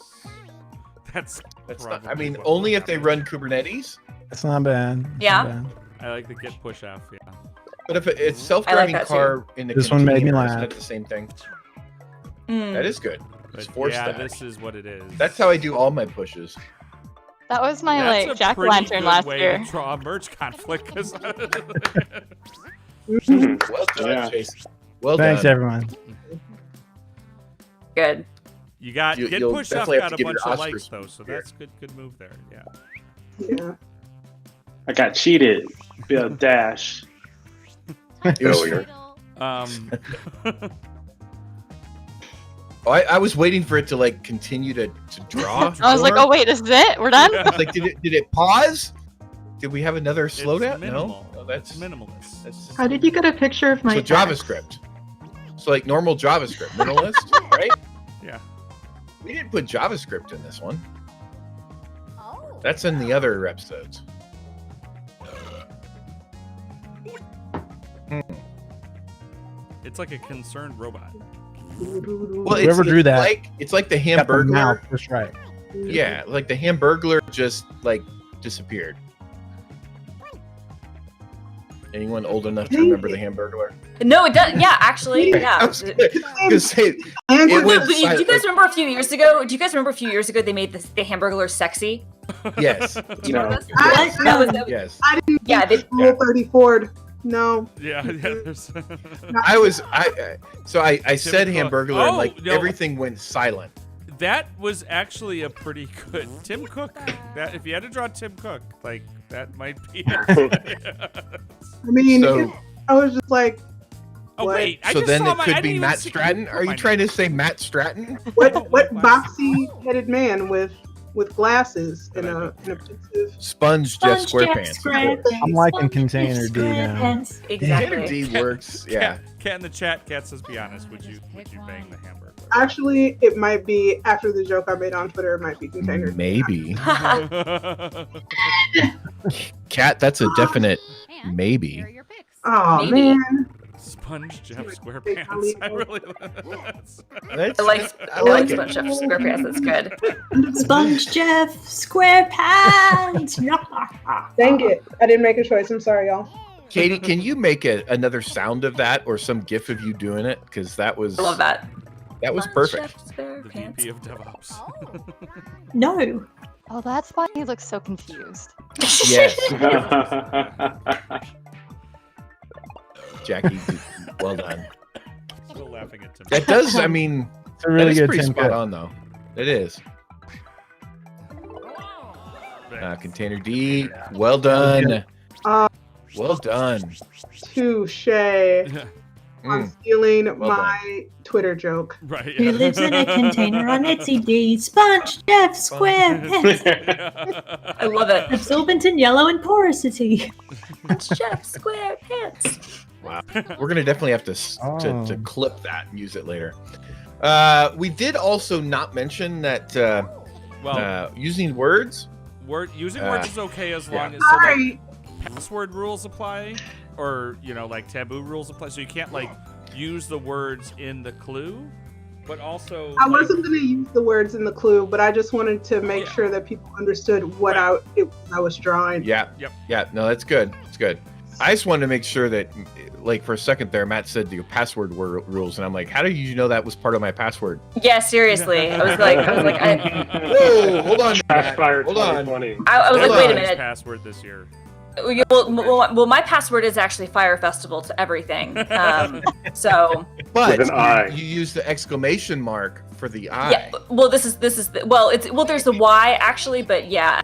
That's not. I mean, only if they run Kubernetes. That's not bad. Yeah. I like the Git push F. Yeah. But if it's self-driving that car in the This one made me container, laugh. isn't that the same thing? Mm. That is good. It's force yeah, stack. this is what it is. That's how I do all my pushes. That was my That's like a jack pretty lantern good last way year. to draw a merge conflict. 'Cause Well done, Yeah. Jason. Well Thanks, done. everyone. Good. you got Git you'll push F definitely have got to a give your bunch of Oscars likes though, so here. that's good move there. Yeah. Yeah. I got cheated. Bill Dash. Failure. Oh, I was waiting for it to like continue to draw. I was like, oh wait, this is it? We're done? I was like, did it pause? Did we have another slowdown? minimal. No, that's Minimalist. That's How did you get a picture of my so JavaScript. So like normal JavaScript, minimalist, right? Yeah. We didn't put JavaScript in this one. Oh. That's in the other episodes. It's like a concerned robot. Well, Whoever drew that it's like the got the Hamburglar. mouth just right. Yeah, like the Hamburglar just like disappeared. Anyone old enough to remember the Hamburglar? No, it does. Yeah, actually, I yeah. was gonna say it Wait, went do you silent. guys remember a few years ago? Do you guys remember a few years ago they made the Hamburglar sexy? Yes. Do you remember this? I- That was- Yes. I didn't Yeah, get Rule 34. No. Yeah, there's I said Cook. Hamburglar and Oh, like no. everything went silent. that was actually a pretty good Tim Cook. That if you had to draw Tim Cook, like that might be it. I mean, So- I was just like, Oh what? wait, I So just then saw it my, I could didn't be even Matt see- Stratton. Are you trying to say Matt Stratton? what What boxy-headed man with glasses and a pensive... Sponge Jeff SquarePants. I'm liking Container D now. Container D works. Yeah. Cat in the chat. Cat says, "Be honest. Would you bang the Hamburglar?" Actually, it might be, after the joke I made on Twitter, it might be Container D. Maybe. Cat, that's a definite maybe. Oh, Maybe. man. Sponge Jeff SquarePants. I really. That's, I like it. Sponge Jeff SquarePants. That's good. Sponge Jeff SquarePants. Dang it. I didn't make a choice. I'm sorry, y'all. Katie, can you make another sound of that or some GIF of you doing it? Because that was. I love that. That was perfect. The VP of DevOps. No. Oh, that's why he looks so confused. Yes. Jacquie, well done. Still laughing at Tim. That does, I mean, It's a really that is good pretty Tim spot cut. on, though. It is. Container D, well done. Well done. Touche. I'm Mm. stealing Well my Twitter joke. Right. Who lives in a container on Etsy D? Sponge, Jeff, Square, Pets. I love it. Absorbent and yellow and porosity. Jeff Square Pants. Wow. We're going to definitely have to Oh. clip that and use it later. We did also not mention that Well, using words. using words is okay as long as Sorry. password rules apply, or like taboo rules apply. So you can't like use the words in the clue, but also I wasn't going to use the words in the clue, but I just wanted to make Yeah. sure that people understood what I was drawing. Yeah. Yep. Yeah. No, that's good. It's good. I just wanted to make sure that, like, for a second there, Matt said the password rules, and I'm like, how do you know that was part of my password? Yeah, seriously. I was like, Whoa, hold on. Matt. Fire Hold on. 2020. I was like, Hold wait a on. minute. password this year. Well, my password is actually Fire Festival to everything. So. But With an I. you use the exclamation mark for the I. Yeah. Well, this is there's the Y actually, but yeah,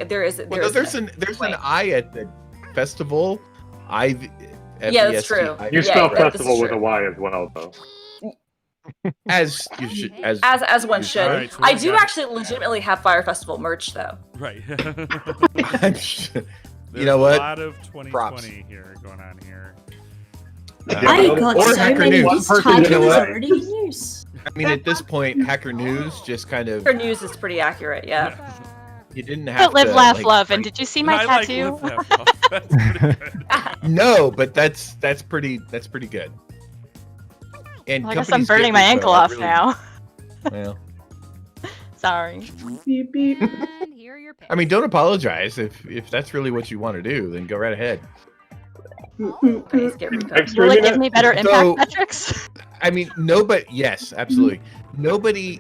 there's an I at the festival. Yeah, that's true. You spell this is festival with true. a Y as well, though. As you should, as one should. All right, so I we do got- actually legitimately have Fire Festival merch though. Right. I'm sure. There's know what? A lot of 2020 Props. here going on here. I got or so Hacker many News. this time You know it was what? already in use. I mean, at this point, Hacker News just kind of Her news is pretty accurate, yeah. you didn't have But live, to laugh, like, love. And did you see my I like tattoo? live, laugh, love. That's pretty good. No, but that's pretty good. And Well, I guess I'm companies burning get my this, ankle though. I off really- now. Well, Sorry. Beep, beep. And here are your picks. I mean, don't apologize if that's really what you want to do. Then go right ahead. Please get Rico. Will it Extremely give me better impact So- metrics? I mean, yes, absolutely. Nobody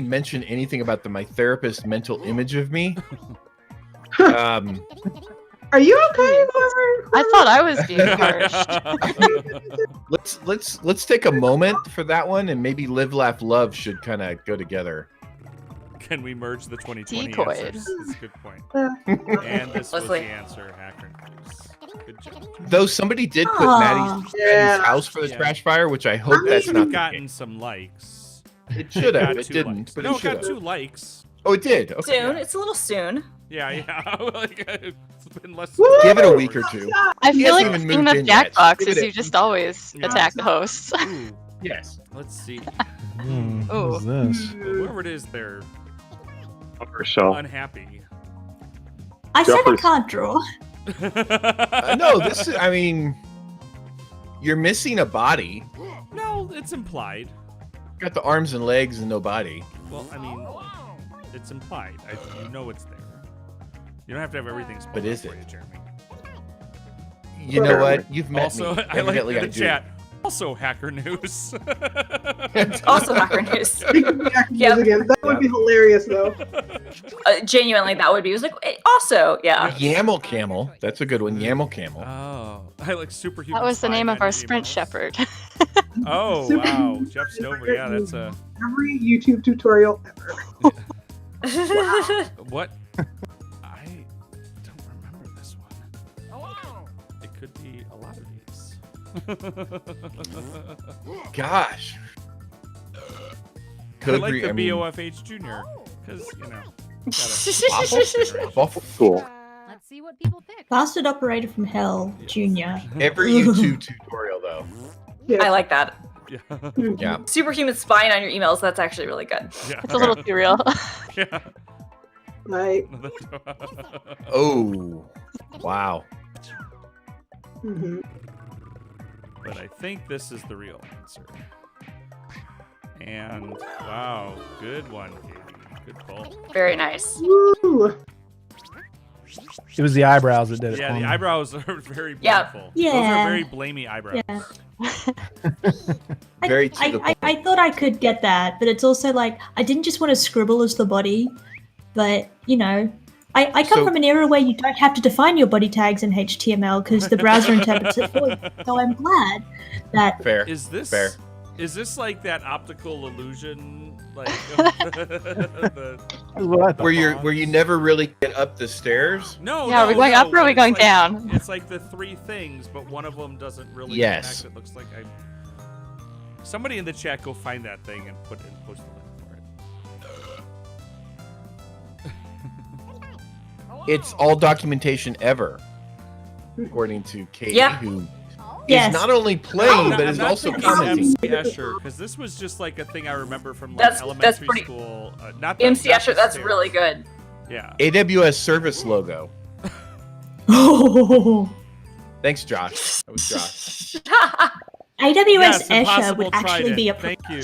mentioned anything about my therapist's mental image of me. Are you okay, whoever? I thought I was being harsh. let's take a moment for that one, and maybe live, laugh, love should kind of go together. Can we merge the 2020 Decoyed. answers? That's a good point. And this was the Leslie. answer, Hacker News. Good job. Though somebody did put Aw. Maddie's Yeah. house for the Yeah. trash fire, which I hope that's Should not have the gotten case. some likes. It should have. Got It 2 didn't, likes. but No, it it should got have. 2 likes. Oh, it did. Okay. Soon. It's a little soon. Yeah, yeah. Like, it's been less. Woo! Give it a week or two. I He feel like hasn't the even theme moved of in yet. Jackbox Give is it a- you just always Yeah. attack the hosts. Ooh, Yes. let's see. What is this? Whoever it is, they're Upper shelf. unhappy. I said I Jeffers. can't draw. No, this is. I mean, you're missing a body. No, it's implied. Got the arms and legs and no body. Well, I mean, it's implied. You know it's there. You don't have to have everything spoiled But is for it? you, Jeremy. You know what? You've met Also, me. I like Evidently, in the do. chat. Also, Hacker News. Also, Hacker News. Yeah. Again. That would be hilarious, though. Genuinely, that would be. It was like also, yeah. Yaml Camel. That's a good one. Yaml Camel. Oh, I like superhuman. That was the spy name of our magic sprint emails. shepherd. Oh Super- wow, Jeff Stover. Yeah, that's a Every YouTube tutorial ever. what? I don't remember this one. It could be a lot of these. Gosh. I Could like be. the I mean, BOFH Junior because you know. waffle. Cool. Let's see what people pick. Bastard Operator from Hell, Junior. Every YouTube tutorial, though. I like that. Yeah. Yeah. Superhuman spying on your emails. That's actually really good. Yeah. It's a little too real. Yeah. Like, Oh. Wow. mhm. But I think this is the real answer. And wow, good one, Katie. Good pull. Very nice. Woo! It was the eyebrows that did it. Yeah, for the me. eyebrows are very Yeah. blameful. Yeah. Those are very blamey eyebrows. Yeah. Very to the point. I thought I could get that, but it's also like I didn't just want to scribble as the body, but you know, I come So- from an era where you don't have to define your body tags in HTML because the browser interprets it for you. So I'm glad that Fair. Is this Fair. Is this like that optical illusion, like Where you never really get up the stairs? No, Yeah, are we going up or are we it's going like- down? It's like the three things, but one of them doesn't really Yes. connect. It looks like somebody in the chat go find that thing and post the link for it. It's all documentation ever, according to Katie, Yeah. who Yes. is not only playing but I'm is not also thinking commenting. MC Escher, because this was just like a thing I remember from like That's elementary pretty- school. Not the, MC not Escher, the that's stairs. really good. Yeah. AWS service logo. oh, Thanks, Josh. That was Josh. AWS Yes, Escher Impossible would actually Trident. be a Thank you.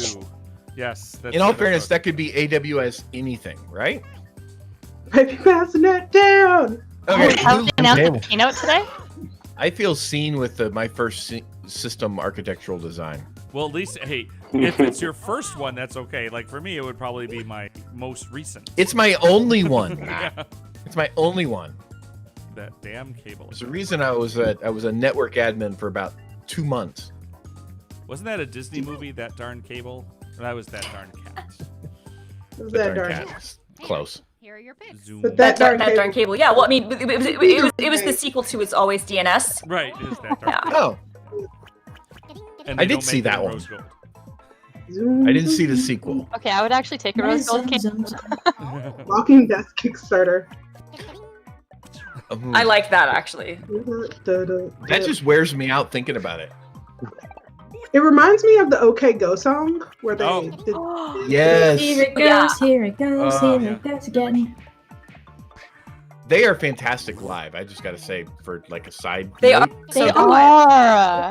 Yes. That's In all that's fairness, what- that could be AWS anything, right? Maybe passing that down. Okay. How did they announce table. the keynote today? I feel seen with my first system architectural design. Well, at least, hey, if it's your first one, that's okay. Like for me, it would probably be my most recent. It's my only one. Yeah. It's my only one. That damn cable. There's a reason I was a network admin for about 2 months. Wasn't that a Disney movie, That Darn Cable? Or that was That Darn Cat. Who's that Darn darn? cat. Close. Here are your picks. Zoom. But That darn cable. Yeah, well, I mean, it was the sequel to It's Always DNS. Right, it is That Darn Yeah. Cable. Oh, And I they did don't see make it that in one. rose gold. Zoom, I didn't see the sequel. Okay, I would actually take a rose gold cake. Walking Death Kickstarter. Mhm. I like that actually. That just wears me out thinking about it. It reminds me of the OK Go song where they Oh. did. Yes, here it goes, Yeah. here it goes, Oh, here it goes again. they are fantastic live. I just got to say, for like a side They note, are They so good. are.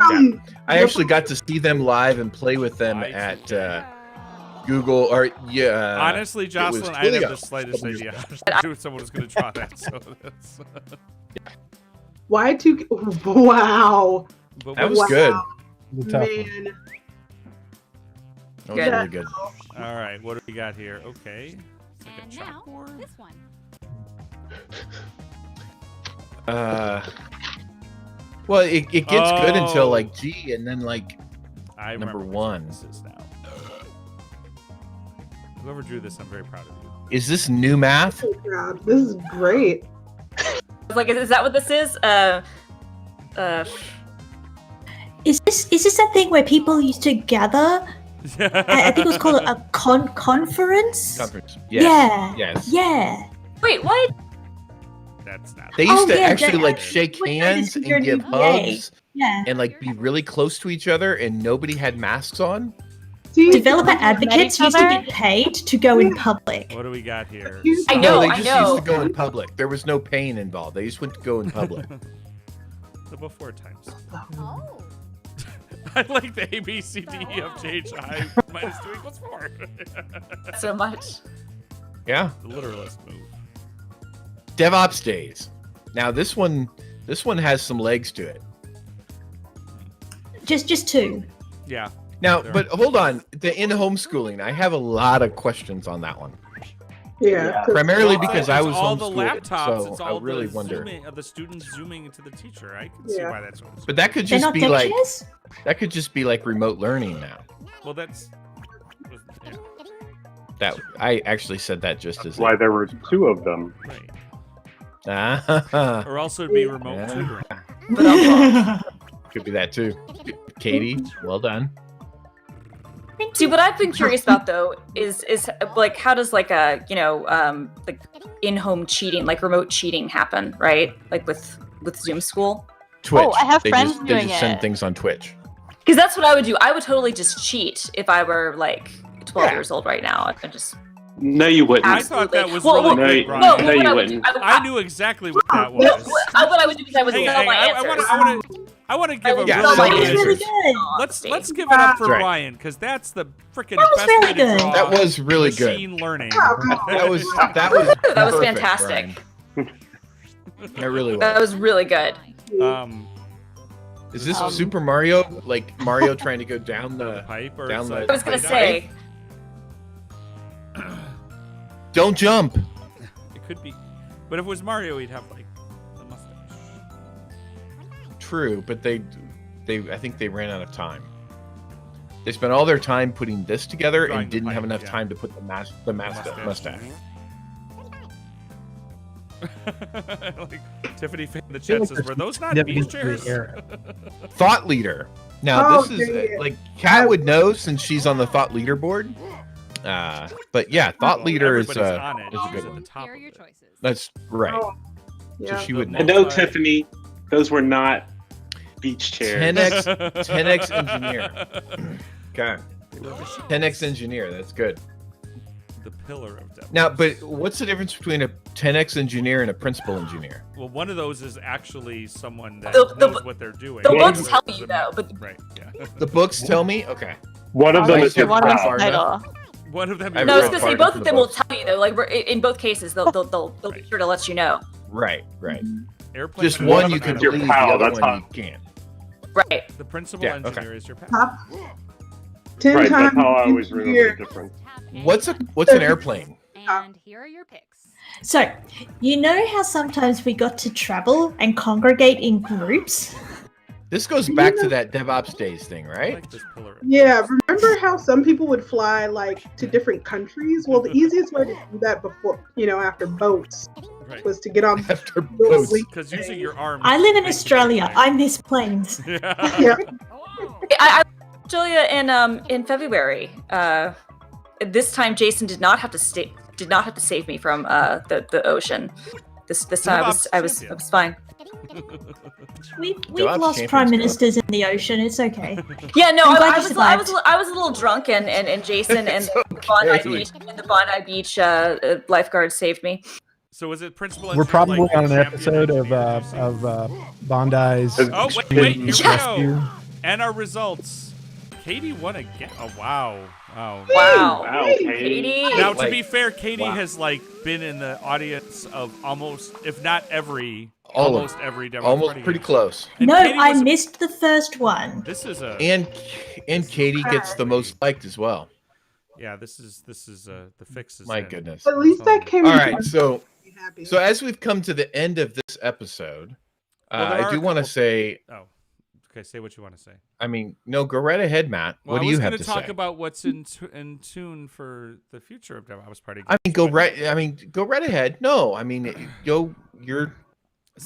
I actually got to see them live and play with them I at see. Google or yeah. Honestly, was Jocelyn, I didn't have Twilio. the slightest idea how to do it. Someone was going to draw that. So that's. Y2K. Wow. But That was Wow. good. The tough one. Man. That was Good. really good. all right, what do we got here? Okay, it's like a And now, chalkboard. this one. Well, it gets good until Oh. like G, and then like I Number remember which one. This is now. Whoever drew this, I'm very proud of you. is this new math? Oh, God, this is great. I was like, is that what this is? Is this that thing where people used to gather? I think it was called a conference. Conference. Yes. Yeah. Yes. Yeah. Wait, what? That's not. They used Oh, to yeah, actually yeah. like shake What hands is your and give new VA? hugs Yeah. and like be really close to each other, and nobody had masks on. See, Developer Met advocates each used to other? get paid to go in public. What do we got here? I No, know, they I just know. used to go in public. There was no pain involved. They just went to go in public. The before times. Oh. I like the A, B, C, D, E, F, G, H, I minus 2 equals 4. So much. Yeah. The literalist move. DevOps days. Now this one has some legs to it. Just two. Yeah. Now, There. but hold on. The in homeschooling, I have a lot of questions on that one. Yeah. Primarily Well, because it's I was all the homeschooled, laptops. so it's I all really the wonder. zooming of the students zooming into the teacher. I can see Yeah. why that's. But that could They're just not be deck like chairs? remote learning now. Well, that's. Yeah, That I actually said that just That's as why there were two of them. right. Ah, Or also it'd be remote Yeah. tutoring. But I'm could be that too. Katie, well done. See, what I've been curious about though is like how does like a like in-home cheating, like remote cheating happen, right? Like with Zoom School. Twitch. I have they friends just, doing they just send it. things on Twitch. Because that's what I would do. I would totally just cheat if I were like 12 Yeah. years old right now. I just No, you wouldn't. I thought that was Well, really no, good, no, Bryan. no, no, what you I would wouldn't. do, I knew exactly what that was. what I would do is I would Hang on, sell my hang on. answers. I want to give a Yeah, really sell my the That was really answers. good. let's give it up for That's right. Bryan because that's the freaking That was best very way to good. draw That was really good. machine learning. That was That was perfect, fantastic. Bryan. That really was. That was really good. Is this Super Mario? Like Mario trying to go down the pipe? Or down the I was gonna say. Don't jump. It could be, but if it was Mario, he'd have like a mustache. True, but I think they ran out of time. They spent all their time putting this together Drawing and the didn't have pipe, enough yeah. time to put the mustache. Like Tiffany Fan in the chat says, "Were those not beach chairs?" Thought leader. Now Oh, this is dang it. like Kat would know since she's on the thought leader board. But yeah, thought leader is everybody's a on it. is a She's good at one. the top Here are of your it. choices. That's right. Oh, So yeah. she would I know. know, Tiffany. Those were not beach chairs. 10x engineer. Okay. 10x engineer. That's good. The pillar of DevOps. Now, but what's the difference between a 10x engineer and a principal engineer? Well, one of those is actually someone that The- knows what they're doing. The The books other tell is you a- though, but right, yeah. The books tell me. Okay. One of them is your One of pal. them's title. One of them. I've no, I was read gonna part say of both the of them will books. tell you though. Like in both cases, they'll be sure to let you know. Right. Airplane Just and one airplane you can pilot. your believe, pal, the other that's one how- you can't. Right. The principal Yeah, engineer okay. is your pal. Top 10 Right, that's times how I always remember engineer. the difference. What's an airplane? And here are your picks. So, you know how sometimes we got to travel and congregate in groups? This goes back to that DevOps days thing, I right? like this pillar. Yeah, remember how some people would fly like to different countries? Well, the easiest way to do that before, after boats, Right. was to get on After those boats. link Because using things. your arms. I live in makes you Australia. big. I miss planes. Yeah. Yeah. I Australia in February. This time Jason did not have to save me from the ocean. This time I was fine. We've DevOps lost champions prime go. ministers in the ocean. It's okay. Yeah, no, I'm glad I you survived. was a little drunk and Jason and the Bondi Beach lifeguard saved me. So was it principal We're engineer, probably like, on an champion episode engineer? of Bondi's. Oh wait, here we Rescue. go. And our results. Katie won again. Oh wow. Wow. Wow, Katie. Katie. Now, to Like, be fair, Katie wow. has been in the audience of almost, if not every, All of almost every DevOps Almost party pretty game. close. And No, Katie I was a- missed the first one. This is a And Katie gets the most liked as well. yeah. This is the fix is My in. goodness. At least I came All in right, so happy. as we've come to the end of this episode, Well, there are I a do want to couple- say, Oh, okay. Say what you want to say. I mean, no, go right ahead, Matt. Well, What do I you was have gonna to talk say? about what's in tune for the future of DevOps Party. I mean, Games, but- go right ahead. No, I mean, you're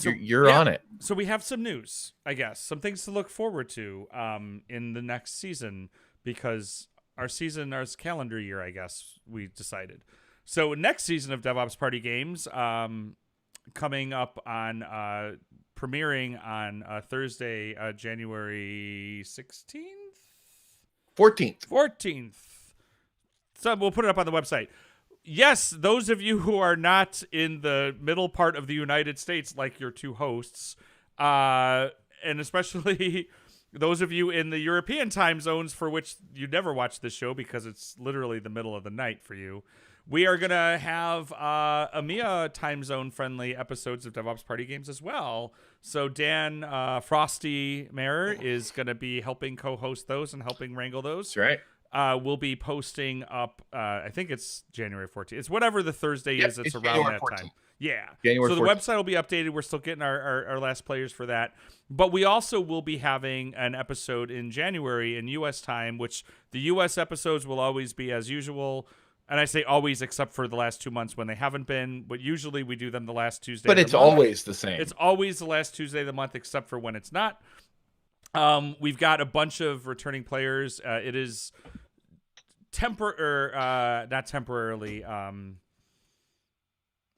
yeah, on it. So we have some news, I guess, some things to look forward to in the next season, because our calendar year, I guess, we decided. So next season of DevOps Party Games, coming up on premiering on Thursday, January 16th? 14th. So we'll put it up on the website. Yes, those of you who are not in the middle part of the United States, like your two hosts, and especially those of you in the European time zones for which you never watch this show because it's literally the middle of the night for you, we are going to have EMEA time zone friendly episodes of DevOps Party Games as well. So Dan Frosty Mayer is going to be helping co-host those and helping wrangle those. That's right. We'll be posting up, I think it's January 14th. It's whatever the Thursday is. It's around January that 14th. time. Yeah. January so the 14th. website will be updated. We're still getting our last players for that. But we also will be having an episode in January in U.S. time, which the U.S. episodes will always be as usual. And I say always except for the last 2 months when they haven't been. But usually we do them the last Tuesday But of it's the month. always the same. It's always the last Tuesday of the month except for when it's not. We've got a bunch of returning players. It is... not temporarily. I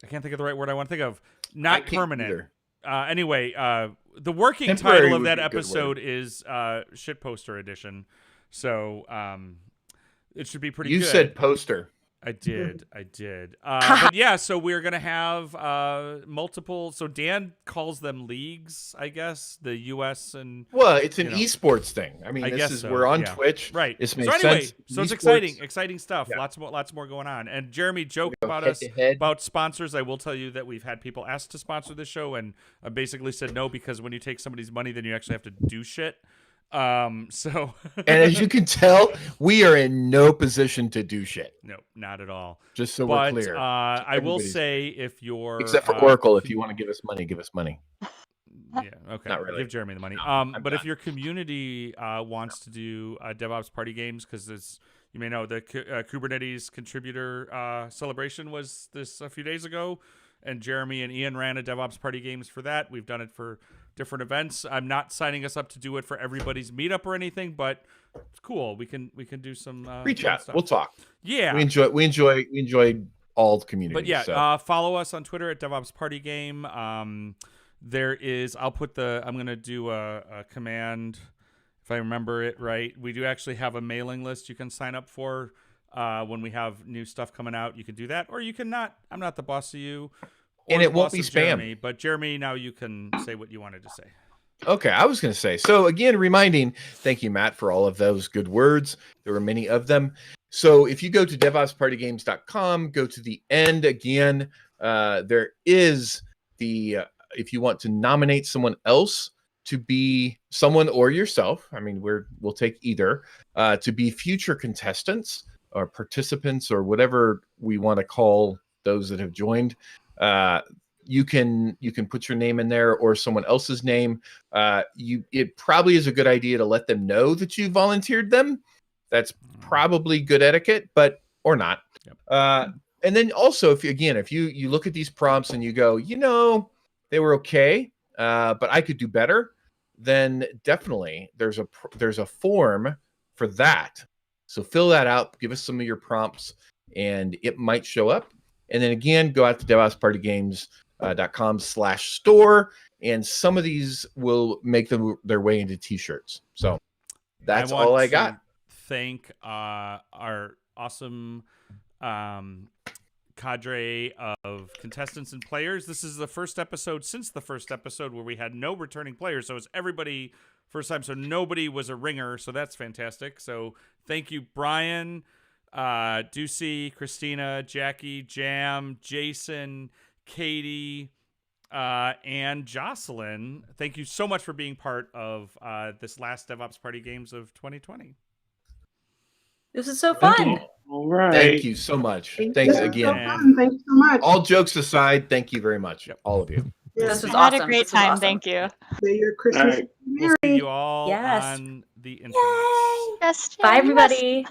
can't think of the right word I want to think of. Not permanent. Anyway, the working Temporary title of would that be a good episode is Shitposter Edition. So it should be pretty good. You said poster. I did. But yeah, so we're going to have multiple. So Dan calls them leagues, I guess, the U.S. and. Well, it's an esports thing. I mean, I guess we're on yeah. Twitch. Right. This So makes anyway, sense. so it's Esports. exciting stuff. Yeah. Lots more going on. And Jeremy joked about head us, to head. about sponsors. I will tell you that we've had people ask to sponsor this show, and I basically said no, because when you take somebody's money, then you actually have to do shit. So And as you can tell, we are in no position to do shit. No, not at all. Just so But, we're clear. I will say, if you're except for Oracle, if you want to give us money, give us money. Yeah, okay. Not really. Give Jeremy the money. But if your community wants to do DevOps party games, because as you may know, the Kubernetes contributor celebration was this a few days ago, and Jeremy and Ian ran a DevOps party games for that. We've done it for different events. I'm not signing us up to do it for everybody's meetup or anything, but it's cool. We can do some reach out. stuff. We'll talk. Yeah, we enjoy all the community. But yeah, so. Follow us on Twitter at DevOps Party Game. There is. I'm gonna do a command, if I remember it right. We do actually have a mailing list you can sign up for when we have new stuff coming out. You can do that, or you can not. I'm not the boss of you. And it won't be spam. Jeremy, but Jeremy, now you can say what you wanted to say. Okay, I was going to say. So again, thank you, Matt, for all of those good words. There were many of them. So if you go to DevOpsPartyGames.com, go to the end again. There is if you want to nominate someone else to be someone or yourself. I mean, we'll take either to be future contestants or participants or whatever we want to call those that have joined. You can put your name in there or someone else's name. It probably is a good idea to let them know that you volunteered them. That's probably good etiquette, or not. Yep. And then also, if you look at these prompts and you go, they were okay, but I could do better, then definitely there's a form for that. So fill that out, give us some of your prompts, and it might show up. And then again, go out to DevOpsPartyGames.com/store, and some of these will make their way into T-shirts. So that's all I got. Thank our awesome cadre of contestants and players. This is the first episode since the first episode where we had no returning players, so it's everybody first time, so nobody was a ringer, so that's fantastic. So thank you, Bryan, Ducy, Christina, Jacquie, Jam, Jason, Katie, and Jocelyn. Thank you so much for being part of this last DevOps Party Games of 2020. This is so fun. All right. Thank you so much. Thanks again. Thank you so much. All jokes aside, thank you very much, all of you. This was I had awesome. a great time. Thank you. May your Christmas be We'll see merry. you all Yes. on the internet. Yes, Bye, Jen, yes. everybody.